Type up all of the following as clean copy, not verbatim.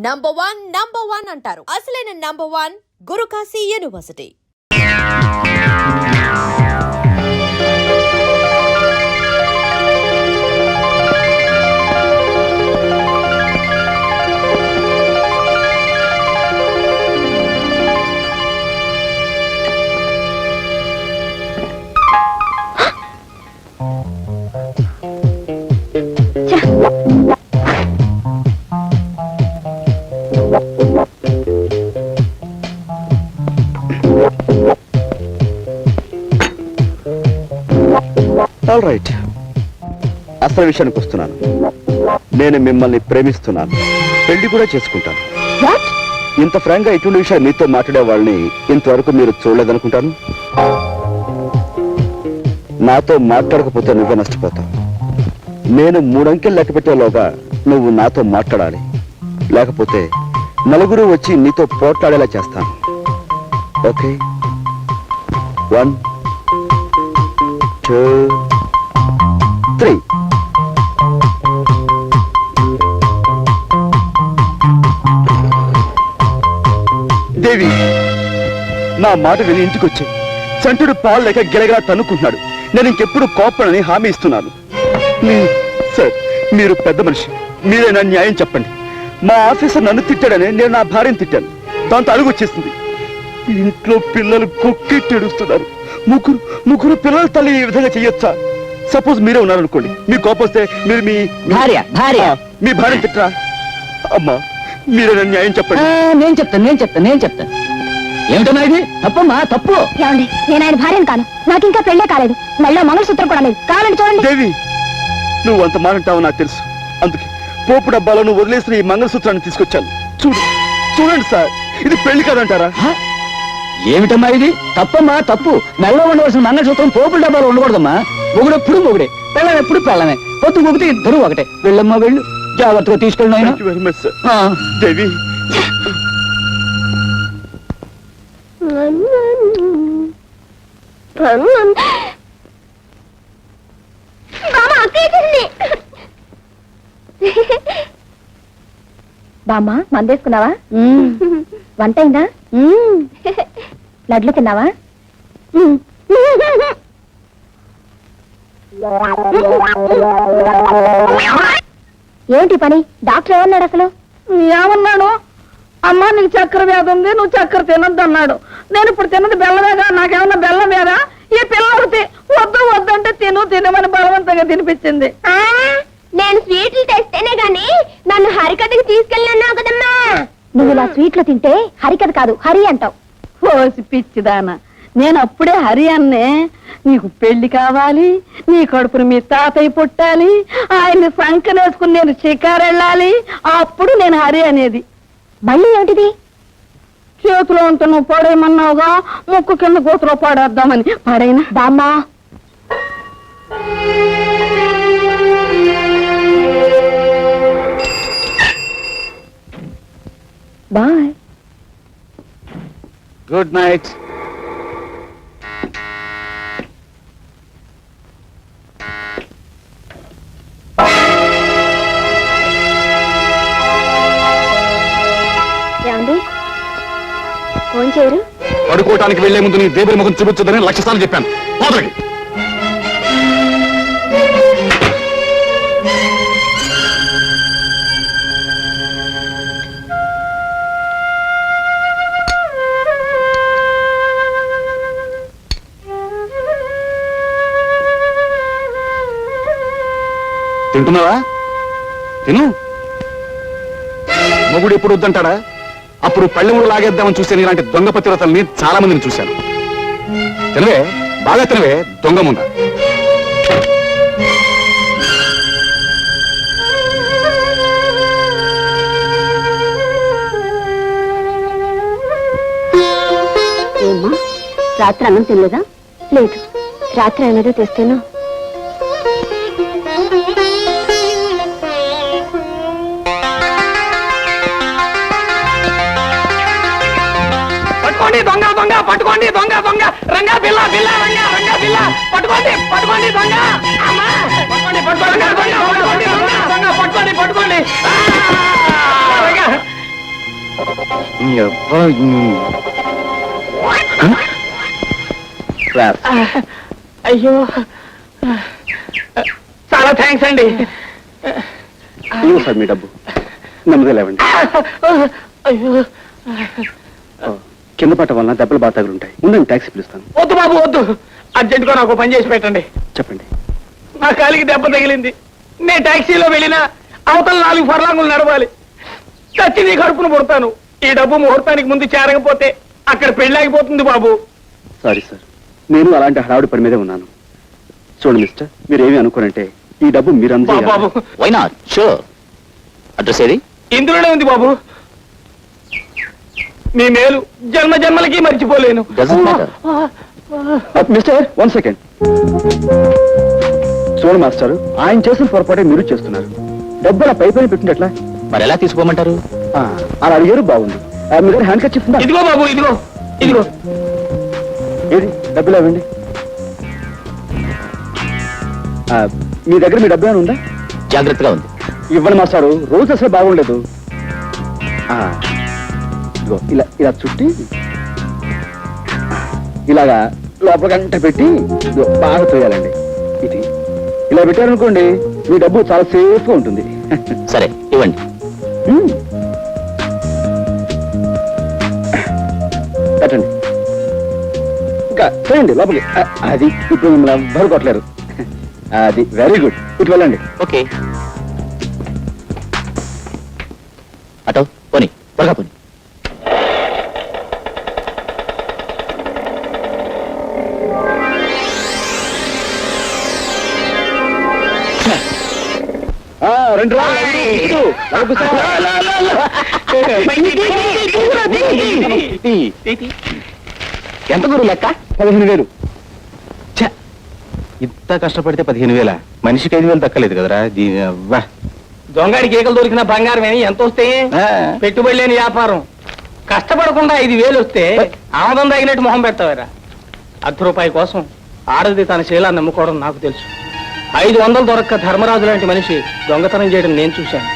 Number one అంటారు. అసలైన number one Gurukashi university. All right, అసలు విషయానికి వస్తున్నాను. నేను మిమ్మల్ని ప్రేమిస్తున్నాను, పెళ్లి కూడా చేసుకుంటాను. ఇంత ఫ్రాంక్ గా ఇటువంటి విషయాలు మీతో మాట్లాడే వాళ్ళని ఇంతవరకు మీరు చూడలేదనుకుంటాను. నాతో మాట్లాడకపోతే నువ్వే నష్టపోతావు. నేను 3 అంకెలు లెక్క పెట్టేలోగా నువ్వు నాతో మాట్లాడాలి, లేకపోతే నలుగురు వచ్చి నీతో పోట్లాడేలా చేస్తాను. ఓకే? 1 2 3. దేవి, నా మాట విని ఇంటికి వచ్చి చంటుడు పాలు లేక గిలగలా తన్నుకుంటున్నాడు. నేను ఇంకెప్పుడు కోపడని హామీ ఇస్తున్నాను. సార్, మీరు పెద్ద మనిషి, మీరైనా న్యాయం చెప్పండి. మా ఆఫీసర్ నన్ను తిట్టాడని నేను నా భార్యను తిట్టాను. దాంతో అడుగు వచ్చేసింది. ఇంట్లో పిల్లలు కొక్కెట్టేడుస్తున్నారు. ముగ్గురు పిల్లల తల్లి ఈ విధంగా చెయ్యొచ్చా? సపోజ్ మీరే ఉన్నారనుకోండి, మీ కోపం వస్తే మీరు మీ భార్య తిట్టరా? అమ్మా, మీరే న్యాయం చెప్పండి. నేను చెప్తాను. ఏమిటన్నా ఇది? తప్పమ్మా, తప్పు. ఏమండి, నేను ఆయన భార్యను కాను. నాకు ఇంకా పెళ్ళే కాలేదు. మళ్ళీ మంగళసూత్రం కూడా లేదు. కావాలండి చూడండి. దేవి, నువ్వు అంత మాట్లాడతావు నాకు తెలుసు. అందుకే పోపు డబ్బాలో నువ్వు వదిలేసిన ఈ మంగళసూత్రాన్ని తీసుకొచ్చాను. చూడండి సార్, ఇది పెళ్లి కాదంటారా? ఏమిటమ్మా ఇది? తప్పమ్మా, తప్పు. మెల్ల ఉండవలసిన మంగళసూత్రం పోపుల డబ్బాలో ఉండకూడదమ్మా. మొగుడెప్పుడు మొగుడే, పెళ్ళం ఎప్పుడు పెళ్ళమే. పొత్తు మొగితే ఇద్దరు ఒకటే. వెళ్ళమ్మా, వెళ్ళు. జాగ్రత్తగా తీసుకెళ్ళిన ఆయన. Very much sir. దేవి, బామ్మ, మందేసుకున్నావా? వంట అయిందా? లడ్లు తిన్నావా? ఏంటి పని? డాక్టర్ ఏమన్నాడు అసలు? ఏమన్నాడు? అమ్మా, నీకు చక్కెర వ్యాధి ఉంది, నువ్వు చక్కెర తినద్దు అన్నాడు. నేను ఇప్పుడు తిన్నది బెల్లమేగా, నాకేమన్నా బెల్లం వేదా? ఈ పిల్లలకి వద్దంటే తినమని బలవంతంగా తినిపించింది. నేను స్వీట్లు తెస్తేనే గాని నన్ను హరికథకి తీసుకెళ్ళినావు కదమ్మా. నువ్వు ఇలా స్వీట్లు తింటే హరికథ కాదు, హరి అంటావు. ఓసి పిచ్చిదానా, నేను అప్పుడే హరి అన్నే. నీకు పెళ్లి కావాలి, నీ కడుపుని మీ తాతయ్య పుట్టాలి, ఆయన్ని సంకనేసుకుని నేను షికారెళ్ళాలి, అప్పుడు నేను హరి అనేది. మళ్ళీ ఏమిటిది? చేతిలో ఉంటే నువ్వు పడేయమన్నావుగా, ముక్కు కింద కూతురు పడేద్దామని. పడైనా బామ్మా, బాయ్. Good night. ఏమండి, ఫోన్ చేయరు? పడుకోవటానికి వెళ్లే ముందు నీ దేవుడి ముఖం చూపించదని 1,00,000 సార్లు చెప్పాను. పోదరికి. తింటున్నావా? తిను. మొగుడు ఎప్పుడు వద్దంటాడా? అప్పుడు పళ్ళెముడు లాగేద్దామని చూస్తే ఇలాంటి దొంగ పతివ్రతల్ని చాలా మందిని చూశాను. తినవే, బాగా తినవే, దొంగ ముంద. ఏమ్మా, రాత్రి అన్నం తినలేదా? లేదు, రాత్రి ఏమేదో తెస్తాను. దొంగ దొంగ పట్టుకోండి, దొంగ దొంగ, రంగా బిల్ల బిల్ల, రంగా బిల్ల, పట్టుకోండి పట్టుకోండి దొంగ, అమ్మా పట్టుకోండి పట్టుకోండి దొంగ, పట్టుకోండి దొంగ, దొంగ పట్టుకోండి పట్టుకోండి. అయ్యో చాలా థ్యాంక్స్ అండి. ఇవ్వు సార్ మీ డబ్బు. నెమ్మది లేవండి. అయ్యో కింద పట్ట వలన దెబ్బలు బాగా తగులుంటాయి. ఉండండి, ట్యాక్సీ పిలుస్తాను. వద్దు బాబు వద్దు, అర్జెంటుగా నాకు పని చేసి పెట్టండి. చెప్పండి. నా కాలికి దెబ్బ తగిలింది. నేను టాక్సీలో వెళ్ళినా అవతల 4 ఫర్లాంగులు నడవాలి. చచ్చి నీ కడుపును పుడతాను. ఈ డబ్బు ముహూర్తానికి ముందు చేరకపోతే అక్కడ పెళ్ళాగిపోతుంది బాబు. సారీ సార్, నేను అలాంటి హడావుడి పని మీదే ఉన్నాను. చూడండి మిస్టర్, మీరు ఏమి అనుకోనంటే ఈ డబ్బు మీరు బాబు వై నాట్? షూర్. అడ్రస్ ఏది? ఇందులోనే ఉంది బాబు. మీ మేలు జన్మ జన్మలకి మర్చిపోలేను. Doesn't matter. Mister 1 second. చూడండి మాస్టర్, ఆయన చేసిన పొరపాటే మీరు చేస్తున్నారు. డబ్బు అలా పై పైన పెట్టింది ఎట్లా? మరి ఎలా తీసుకోమంటారు? అలా అడిగారు, బాగుంది. మీ దగ్గర హ్యాండ్ కట్ చెప్తుందా? ఇదిగో బాబు, ఇదిగో ఇదిగో. ఏది డబ్బులు ఇవ్వండి. మీ దగ్గర మీ డబ్బు ఏమైనా ఉందా? జాగ్రత్తగా ఉంది. ఇవ్వండి మాస్టారు, రోజు అసలు బాగుండలేదు. ఇదిగో ఇలా ఇలా చుట్టి ఇలాగా లోపల గంట పెట్టి ఇదిగో బాగా తోయాలండి. ఇది ఇలా పెట్టారనుకోండి, మీ డబ్బు చాలా సేఫ్గా ఉంటుంది. సరే ఇవ్వండి. పెట్టండి. ఇంకా చేయండి లోపలికి. అది ఇప్పుడు మిమ్మల్ని ఎవ్వరు కొట్టలేరు. అది వెరీ గుడ్. ఇటు వెళ్ళండి. ఓకే. అటో పోనీ, త్వరగా పోనీ. రెండు ఎంత దూరం లెక్క? 15,000. ఇంత కష్టపడితే 15,000, మనిషికి 5,000 దక్కలేదు కదరా. దొంగడి కేకలు దొరికిన బంగారం ఎంత వస్తే పెట్టుబడి లేని వ్యాపారం. కష్టపడకుండా 5,000 వస్తే ఆమదం తగినట్టు మొహం పెడతావారా? ₹1 కోసం ఆడది తన శీలాన్ని నమ్ముకోవడం నాకు తెలుసు. 500 దొరక్క ధర్మరాజు లాంటి మనిషి దొంగతనం చేయడం నేను చూశాను.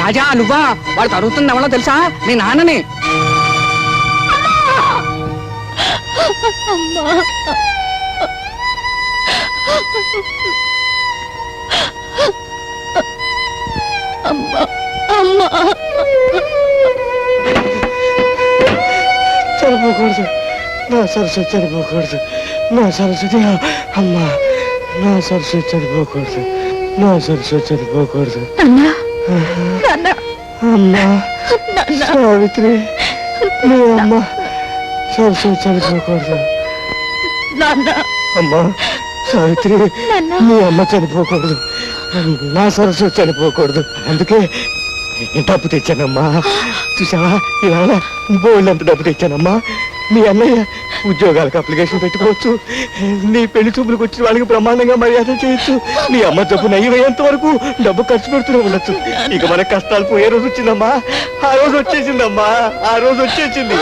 రాజా నువ్వా? వాళ్ళు తరుగుతుంది ఎవరో తెలుసా? మీ నాన్నని. చనిపోకూడదు నా సరస్వతి, చనిపోకూడదు నా సరస్వతి. అమ్మా నా సరస్వతి చనిపోకూడదు, నా సరస్వతి చనిపోకూడదు. అమ్మా సావిత్రి, మీ అమ్మ సరస్వతి చనిపోకూడదు. అమ్మా సావిత్రి, మీ అమ్మ చనిపోకూడదు, నా సరస్వతి చనిపోకూడదు. అందుకే డబ్బు తెచ్చానమ్మా. చూసావా, ఇవాళ బోల్డ్ డబ్బు తెచ్చానమ్మా. మీ అన్నయ్య ఉద్యోగాలకు అప్లికేషన్ పెట్టుకోవచ్చు. నీ పెళ్లి చూపులకు వచ్చిన వాళ్ళకి బ్రహ్మాండంగా మర్యాద చేయొచ్చు. నీ అమ్మ జబ్బు నయ్యమయ్యేంత వరకు డబ్బు ఖర్చు పెడుతూనే ఉండొచ్చు. ఇక మన కష్టాలు పోయే రోజు వచ్చిందమ్మా. ఆ రోజు వచ్చేసిందమ్మా, ఆ రోజు వచ్చేసింది.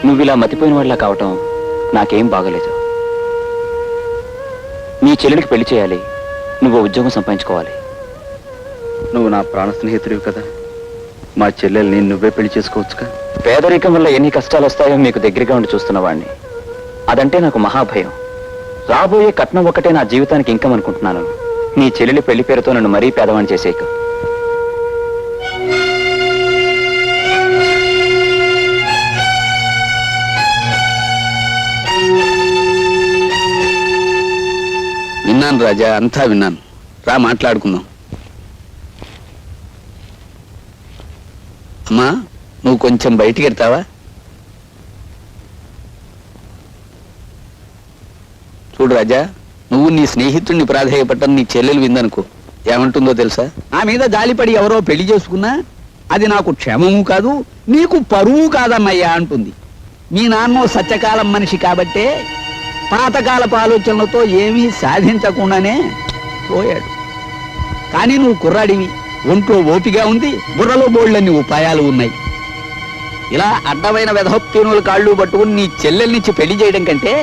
నువ్వు ఇలా మతిపోయిన వాళ్ళ కావటం నాకేం బాగలేదు. నీ చెల్లెడికి పెళ్లి చేయాలి, నువ్వు ఉద్యోగం సంపాదించుకోవాలి. నువ్వు నా ప్రాణ స్నేహితుడివి కదా, మా చెల్లెల్ని నువ్వే పెళ్లి చేసుకోవచ్చుగా. పేదరికం వల్ల ఎన్ని కష్టాలు వస్తాయో మీకు దగ్గరగా ఉండి చూస్తున్నవాడిని. అదంటే నాకు మహాభయం. రాబోయే కట్నం ఒకటే నా జీవితానికి ఇంకం అనుకుంటున్నాను. నీ చెల్లెలి పెళ్లి పేరుతో నన్ను మరీ పేదవాణ్ణి చేసేయకు. విన్నాను రాజా, అంతా విన్నాను. రా మాట్లాడుకుందాం. అమ్మా, నువ్వు కొంచెం బయటికి వెళ్తావా? చూడు రాజా, నువ్వు నీ స్నేహితుడిని ప్రాధేయపడ్డం నీ చెల్లెలు విందనుకో, ఏమంటుందో తెలుసా? నా మీద జాలిపడి ఎవరో పెళ్లి చేసుకున్నా అది నాకు క్షేమము కాదు, నీకు పరువు కాదన్నయ్యా అంటుంది. మీ నాన్నో సత్యకాలం మనిషి కాబట్టే పాతకాలపు ఆలోచనలతో ఏమీ సాధించకుండానే పోయాడు. కానీ నువ్వు కుర్రాడివి, ఒంట్లో ఓపిగా ఉంది, బుర్రలో బోళ్ళన్ని ఉపాయాలు ఉన్నాయి. ఇలా అడ్డమైన వెధప్తీనుల కాళ్ళు పట్టుకుని నీ చెల్లెల్నిచ్చి పెళ్లి చేయడం కంటే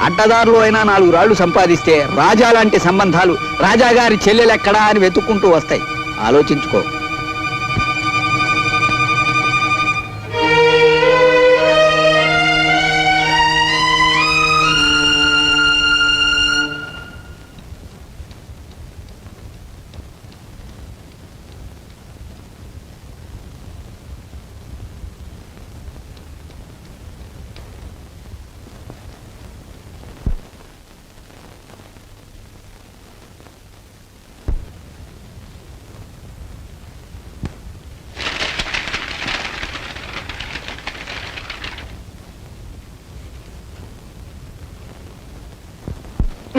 అడ్డదారులు అయినా 4 రాళ్లు సంపాదిస్తే రాజా లాంటి సంబంధాలు రాజాగారి చెల్లెలెక్కడా అని వెతుక్కుంటూ వస్తాయి. ఆలోచించుకో.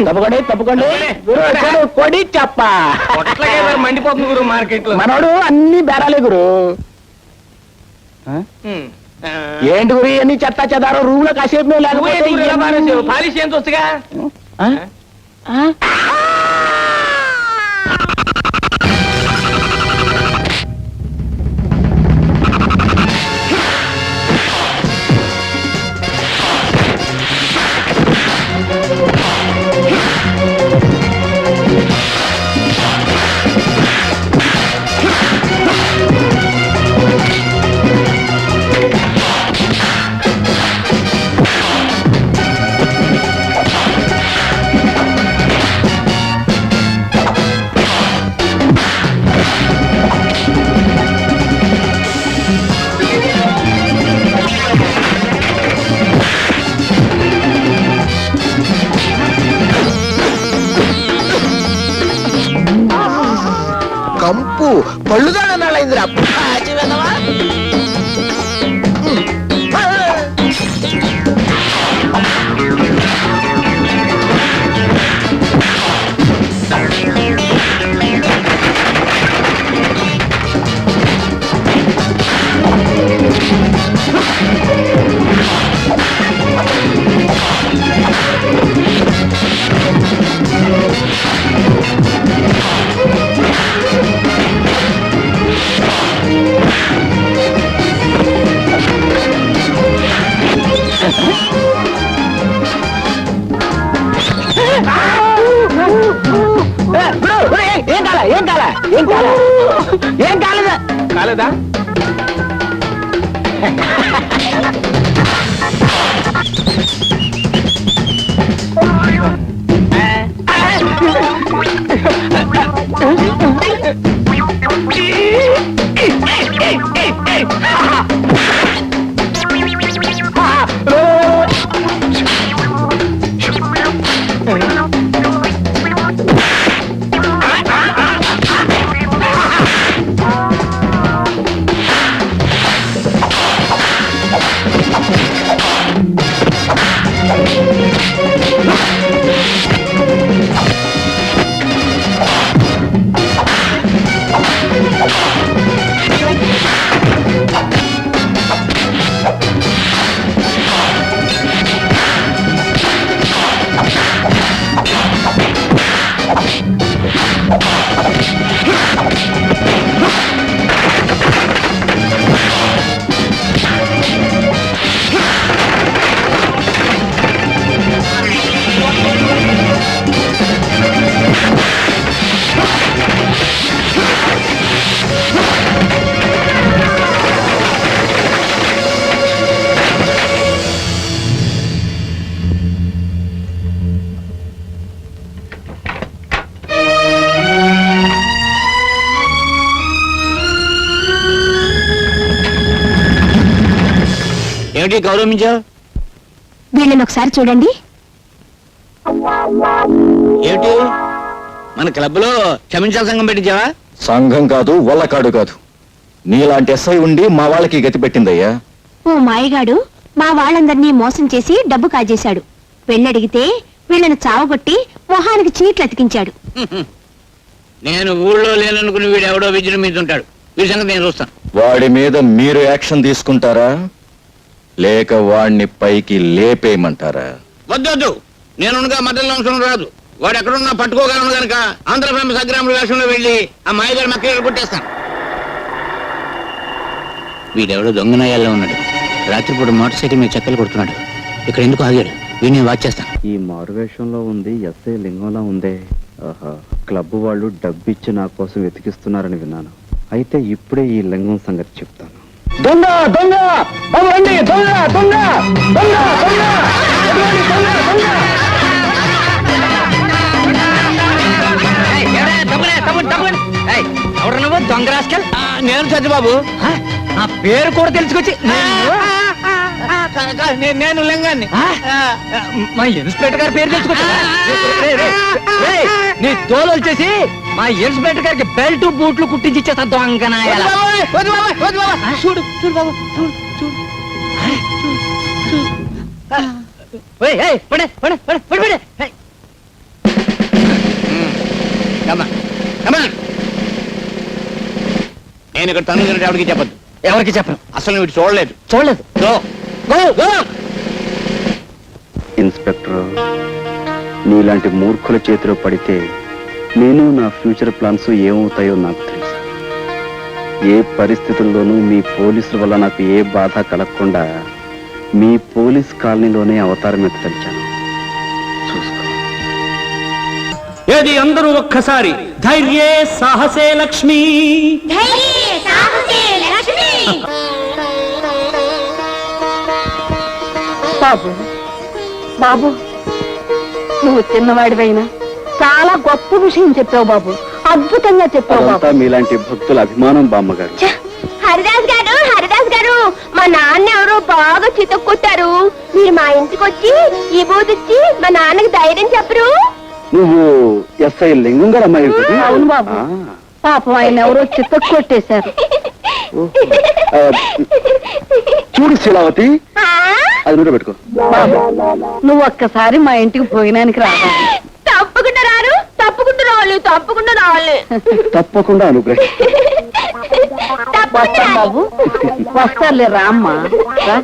తప్పకండి తప్పకండి. కొడి చెప్ప పొట్లకే మరి మండిపోతుంది గురు మార్కెట్ లో. మనోడు అన్ని బేరాలే గురు. ఏంటి గురి అన్ని చెత్త చెదారో రూమ్ లో కాసేపు మేము లేకపోతే పాలిష్ ఎంత వస్తుగా. కంపు పళ్ళుదాడన్నాళ్ళైందిరా. ఏం కాలేదా? కాలేదా? ఏమిటి గౌరవించావు? వీళ్ళని ఒకసారి చూడండి. ఏమిటి మన క్లబ్ లో క్షమించాల సంఘం పెట్టించావా? సంఘం కాదు, వల్లకాడు కాదు. నీలాంటి ఎస్ఐ ఉండి మా వాళ్ళకి గతి పెట్టిందయ్యా. ఓ మాయగాడు మా వాళ్ళందరినీ మోసం చేసి డబ్బు కాజేశాడు. పెళ్ళడిగితే వీళ్ళని చావగొట్టి మొహానికి చీట్లు అతికించాడు. నేను ఊళ్ళో లేననుకుని వీడు ఎవడో విజృంభించుంటాడు. వీడి సంగతి నేను చూస్తాను. వాడి మీద మీరు యాక్షన్ తీసుకుంటారా లేక వాడిని పైకి లేపేయమంటారా? వద్దొద్దు, నేనుగా మధ్యలో అంశం రాదు. వాడు ఎక్కడున్నా పట్టుకోగలను గనక ఆంధ్రప్రదేశ్ సంగ్రాముల వేషంలో వెళ్ళి ఆ మాయగారి మక్కలు కొట్టేస్తాను. వీడెవడో దొంగనాయాల్లో ఉన్నాడు. రాత్రిపూట మోటార్ సైకిల్ మీద చెక్కలు కొడుతున్నాడు. ఇక్కడ ఎందుకు ఆగాడు? వీడిని వాచ్ చేస్తాను. ఈ మారువేషంలో ఉంది ఎస్ఐ లింగంలా ఉందే. ఆహా, క్లబ్ వాళ్ళు డబ్బిచ్చి నా కోసం వెతికిస్తున్నారని విన్నాను. అయితే ఇప్పుడే ఈ లింగం సంగతి చెప్తాను. దొంగ దొంగ బాబు రండి, దొంగ దొంగ దొంగ దొంగ ఎవరు నువ్వు దొంగ రాస్కల్? నేను సత్యబాబు. నా పేరు కూడా తెలుసుకొచ్చి నేను లింగాన్ని. మా ఇన్స్పెక్టర్ గారి పేరు తెలుసుకొచ్చా? నీ తోలు వచ్చేసి మా ఇన్స్పెక్టర్ గారికి బెల్ట్ బూట్లు కుట్టించి ఇచ్చేస్తా దొంగనాయాల. చూడు చూడు బాబు, చూడు చూడు. నేను ఇక్కడ తను ఎవరికి చెప్పద్దు. ఎవరికి చెప్పను. అసలు వీడు చూడలేదు. చూడలేదు. ఇన్స్పెక్టర్, నీలాంటి మూర్ఖుల చేతిలో పడితే నేను నా ఫ్యూచర్ ప్లాన్స్ ఏమవుతాయో నాకు తెలుసు. ఏ పరిస్థితుల్లోనూ మీ పోలీసుల వల్ల నాకు ఏ బాధ కలగకుండా మీ పోలీస్ కాలనీలోనే అవతారం ఎత్తలిచాను. చూసుకో. ఏది అందరూ ఒక్కసారి ధైర్యే సాహసే లక్ష్మి. బాబు బాబు, నువ్వు చిన్నవాడివైనా చాలా గొప్ప విషయం చెప్పావు బాబు. అద్భుతంగా చెప్పావు అదంతా బాబు. మీలాంటి భక్తుల అభిమానం బామ్మగారు. హరిదాస్ గారు, హరిదాస్ గారు, మా నాన్న ఎవరో బాగా చితక్కొట్టారు. మీరు మా ఇంటికి వచ్చి ఈ బూదిచ్చి మా నాన్నకి ధైర్యం చెప్పరు? నువ్వు ఎస్ఐ లింగం గారు అమ్మాయి కదా? అవును బాబు. పాపం ఆయన ఎవరో చిత్తకు కొట్టేశారు. చూడు శీలావతి, ఆ? అది నూట పెట్టుకో. బాబు, నువ్వు ఒక్కసారి మా ఇంటికి భోజనానికి రావాలి. తప్పకుండా రారు, తప్పకుండా రావాలి, తప్పకుండా రావాలి. తప్పకుండా అనుగ్రహం. వస్తాం బాబు, వస్తారులే రామ్మా. రా.